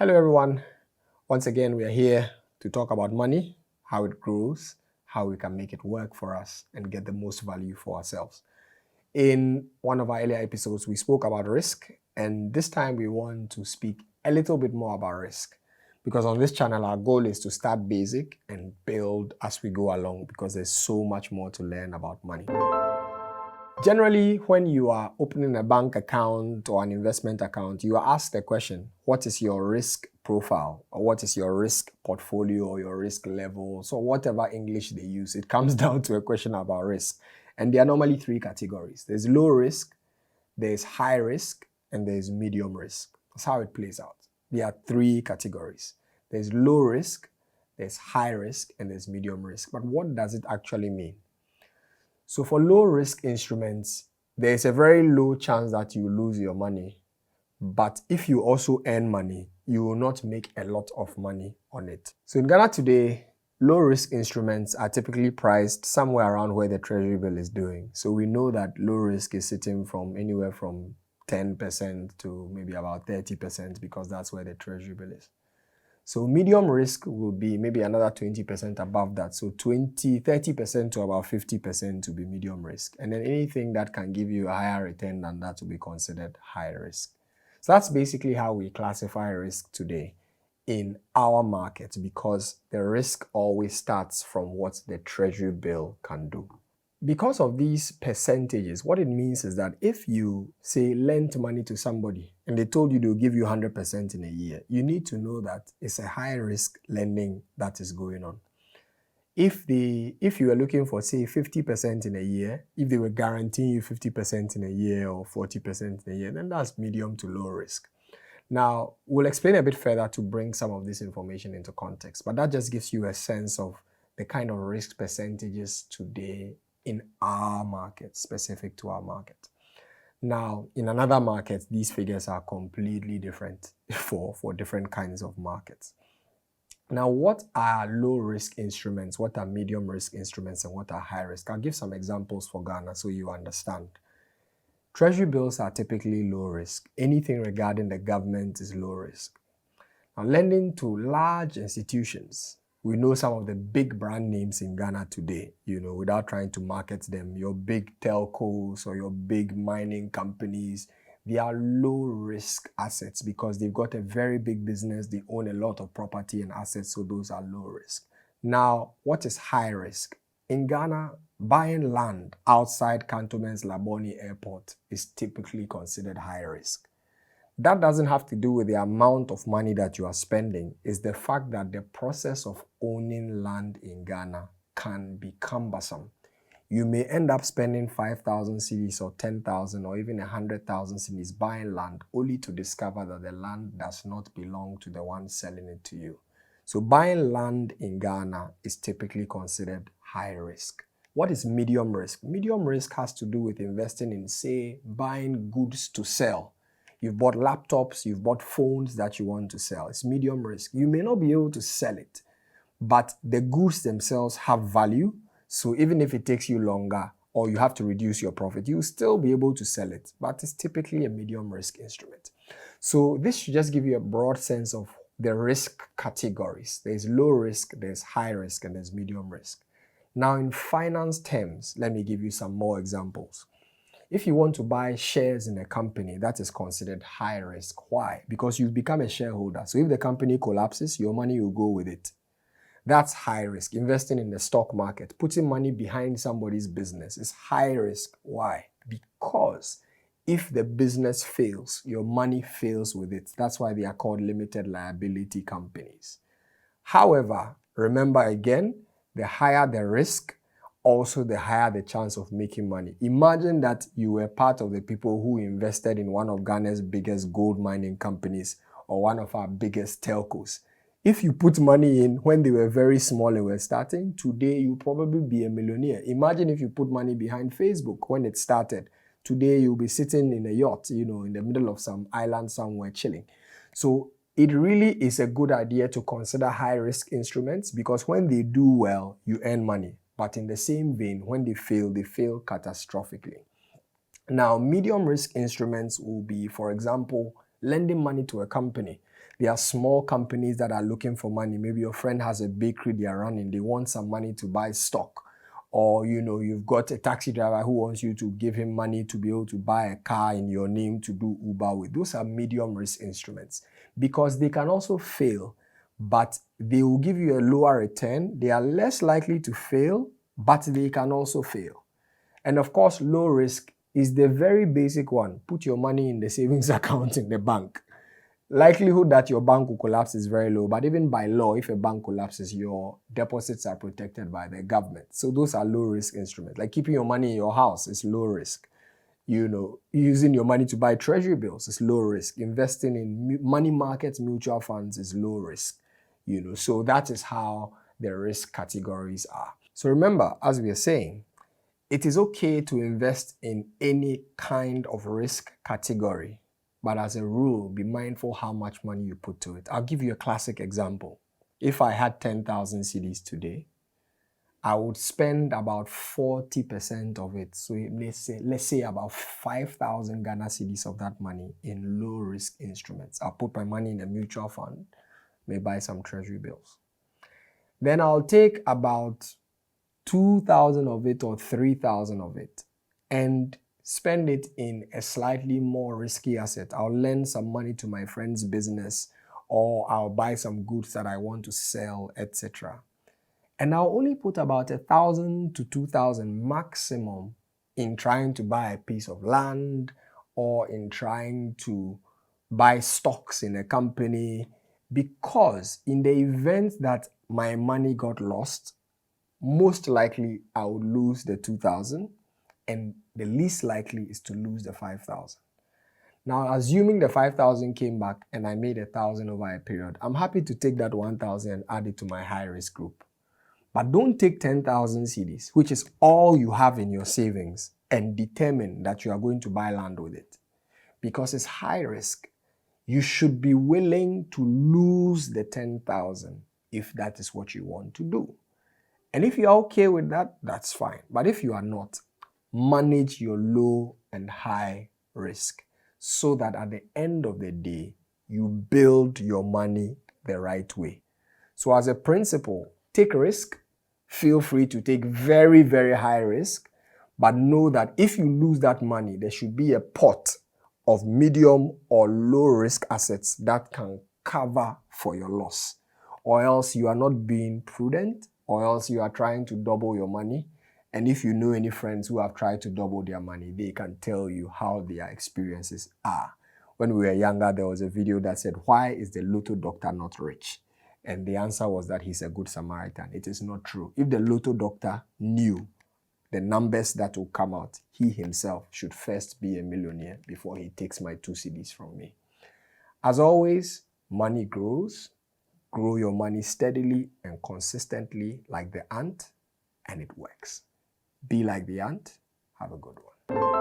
Hello, everyone. Once again, we are here to talk about money, how it grows, how we can make it work for us, and get the most value for ourselves. In one of our earlier episodes, we spoke about risk, and this time we want to speak a little bit more about risk. Because on this channel, our goal is to start basic and build as we go along because there's so much more to learn about money. Generally, when you are opening a bank account or an investment account, you are asked the question, what is your risk profile? Or what is your risk portfolio or your risk level? So whatever English they use, it comes down to a question about risk. And there are normally three categories. There's low risk, there's high risk, and there's medium risk. That's how it plays out. There are three categories. There's low risk, there's high risk, and there's medium risk. But what does it actually mean? So for low risk instruments, there's a very low chance that you lose your money. But if you also earn money, you will not make a lot of money on it. So in Ghana today, low risk instruments are typically priced somewhere around where the treasury bill is doing. So we know that low risk is sitting from anywhere from 10% to maybe about 30% because that's where the treasury bill is. So medium risk will be maybe another 20% above that. So 30% to about 50% to be medium risk. And then anything that can give you a higher return than that will be considered high risk. So that's basically how we classify risk today in our market because the risk always starts from what the treasury bill can do. Because of these percentages, what it means is that if you, say, lent money to somebody and they told you they'll give you 100% in a year, you need to know that it's a high-risk lending that is going on. If you are looking for, say, 50% in a year, if they were guaranteeing you 50% in a year or 40% in a year, then that's medium to low risk. Now, we'll explain a bit further to bring some of this information into context, but that just gives you a sense of the kind of risk percentages today in our market, specific to our market. Now, in another market, these figures are completely different for different kinds of markets. Now, what are low risk instruments? What are medium risk instruments? And what are high risk? I'll give some examples for Ghana so you understand. Treasury bills are typically low risk. Anything regarding the government is low risk. Now, lending to large institutions, we know some of the big brand names in Ghana today, without trying to market them. Your big telcos or your big mining companies, they are low risk assets because they've got a very big business. They own a lot of property and assets, so those are low risk. Now, what is high risk? In Ghana, buying land outside Cantonment's Labone Airport is typically considered high risk. That doesn't have to do with the amount of money that you are spending. It's the fact that the process of owning land in Ghana can be cumbersome. You may end up spending 5,000 cedis or 10,000 or even 100,000 cedis buying land only to discover that the land does not belong to the one selling it to you. So buying land in Ghana is typically considered high risk. What is medium risk? Medium risk has to do with investing in, say, buying goods to sell. You've bought laptops, you've bought phones that you want to sell. It's medium risk. You may not be able to sell it, but the goods themselves have value. So even if it takes you longer or you have to reduce your profit, you'll still be able to sell it. But it's typically a medium risk instrument. So this should just give you a broad sense of the risk categories. There's low risk, there's high risk, and there's medium risk. Now in finance terms, let me give you some more examples. If you want to buy shares in a company, that is considered high risk. Why? Because you've become a shareholder. So if the company collapses, your money will go with it. That's high risk. Investing in the stock market, putting money behind somebody's business is high risk. Why? Because if the business fails, your money fails with it. That's why they are called limited liability companies. However, remember again, the higher the risk, also the higher the chance of making money. Imagine that you were part of the people who invested in one of Ghana's biggest gold mining companies or one of our biggest telcos. If you put money in when they were very small and were starting, today you'll probably be a millionaire. Imagine if you put money behind Facebook when it started. Today you'll be sitting in a yacht, in the middle of some island somewhere chilling. So it really is a good idea to consider high-risk instruments because when they do well, you earn money. But in the same vein, when they fail catastrophically. Now, medium risk instruments will be, for example, lending money to a company. There are small companies that are looking for money. Maybe your friend has a bakery they are running. They want some money to buy stock. Or, you've got a taxi driver who wants you to give him money to be able to buy a car in your name to do Uber with. Those are medium risk instruments because they can also fail, but they will give you a lower return. They are less likely to fail, but they can also fail. And of course, low risk is the very basic one. Put your money in the savings account in the bank. Likelihood that your bank will collapse is very low, but even by law, if a bank collapses, your deposits are protected by the government. So those are low risk instruments. Like keeping your money in your house is low risk. Using your money to buy treasury bills is low risk. Investing in money markets, mutual funds is low risk. So that is how the risk categories are. So remember, as we are saying, it is okay to invest in any kind of risk category. But as a rule, be mindful how much money you put to it. I'll give you a classic example. If I had 10,000 cedis today, I would spend about 40% of it. So let's say about 5,000 Ghana cedis of that money in low risk instruments. I'll put my money in a mutual fund, may buy some treasury bills. Then I'll take about 2,000 of it or 3,000 of it and spend it in a slightly more risky asset. I'll lend some money to my friend's business, or I'll buy some goods that I want to sell, etc. And I'll only put about 1,000 to 2,000 maximum in trying to buy a piece of land or in trying to buy stocks in a company, because in the event that my money got lost, most likely I would lose the 2,000, and the least likely is to lose the 5,000. Now, assuming the 5,000 came back and I made 1,000 over a period, I'm happy to take that 1,000 and add it to my high risk group. But don't take 10,000 cedis, which is all you have in your savings, and determine that you are going to buy land with it, because it's high risk. You should be willing to lose the 10,000 if that is what you want to do. And if you're okay with that, that's fine. But if you are not, manage your low and high risk so that at the end of the day, you build your money the right way. So as a principle, take risk. Feel free to take very, very high risk, but know that if you lose that money, there should be a pot of medium or low risk assets that can cover for your loss. Or else you are not being prudent, or else you are trying to double your money. And if you know any friends who have tried to double their money, they can tell you how their experiences are. When we were younger, there was a video that said, "Why is the Lotto doctor not rich?" And the answer was that he's a good Samaritan. It is not true. If the Lotto doctor knew the numbers that will come out, he himself should first be a millionaire before he takes my 2 cedis from me. As always, money grows. Grow your money steadily and consistently like the ant, and it works. Be like the ant. Have a good one.